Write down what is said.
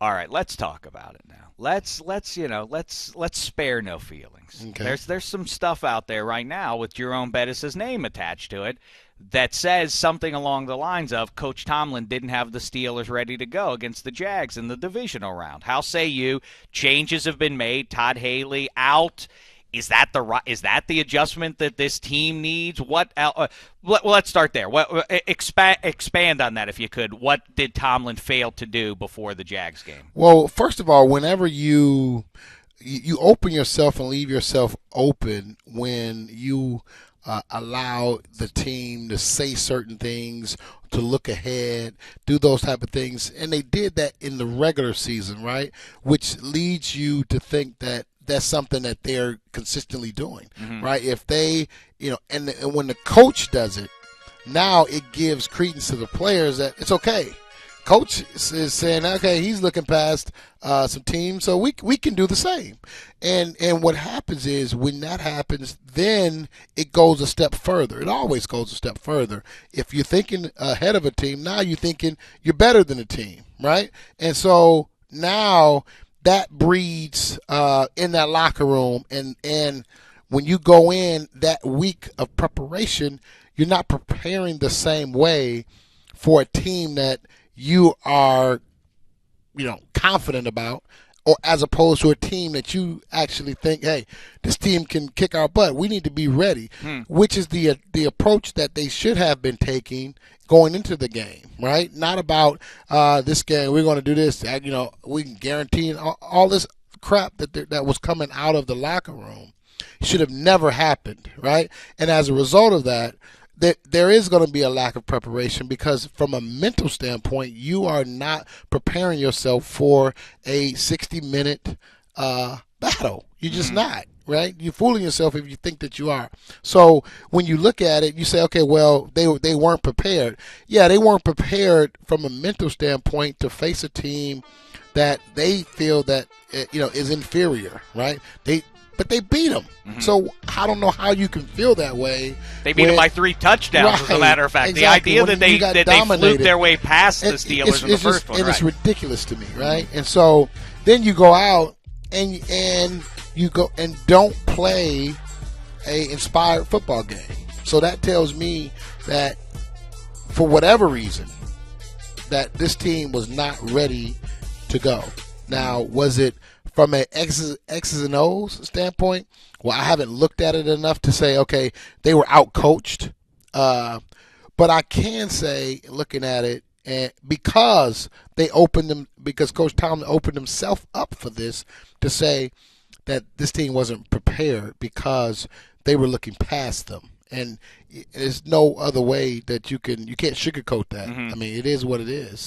All right, let's talk about it now. Let's spare no feelings. Okay. There's some stuff out there right now with Jerome Bettis' name attached to it that says something along the lines of Coach Tomlin didn't have the Steelers ready to go against the Jags in the divisional round. How say you? Changes have been made. Todd Haley out. Is that the adjustment that this team needs? Let's start there. Expand on that if you could. What did Tomlin fail to do before the Jags game? Well, first of all, whenever you open yourself and leave yourself open when you allow the team to say certain things, to look ahead, do those type of things, and they did that in the regular season, right? Which leads you to think that that's something that they're consistently doing, right? If they, and when the coach does it, now it gives credence to the players that it's okay. Coach is saying, okay, he's looking past some teams, so we can do the same. And what happens is when that happens, then it goes a step further. It always goes a step further. If you're thinking ahead of a team, now you're thinking you're better than a team, right? And so now that breeds in that locker room, and when you go in that week of preparation, you're not preparing the same way for a team that you are, confident about, or as opposed to a team that you actually think, hey, this team can kick our butt. We need to be ready, which is the approach that they should have been taking going into the game, right? Not about this game, we're going to do this, we can guarantee all this crap that was coming out of the locker room should have never happened, right? And as a result of that, there is going to be a lack of preparation because from a mental standpoint, you are not preparing yourself for a 60-minute battle. You're just not, right? You're fooling yourself if you think that you are. So when you look at it, you say, okay, well, they weren't prepared. Yeah, they weren't prepared from a mental standpoint to face a team that they feel that is inferior, right? But they beat them. So I don't know how you can feel that way. They beat them by 3 touchdowns, right, as a matter of fact. Exactly. The idea that they fluked their way past the Steelers in the first one. And it's ridiculous to me, right? And so then you go out and you go and don't play a inspired football game. So that tells me that for whatever reason, that this team was not ready to go. Now, was it from an X's and O's standpoint? Well, I haven't looked at it enough to say, okay, they were out-coached. But I can say, looking at it, and because Coach Tomlin opened himself up for this, to say that this team wasn't prepared because they were looking past them. And there's no other way that you can't sugarcoat that. I mean, it is what it is.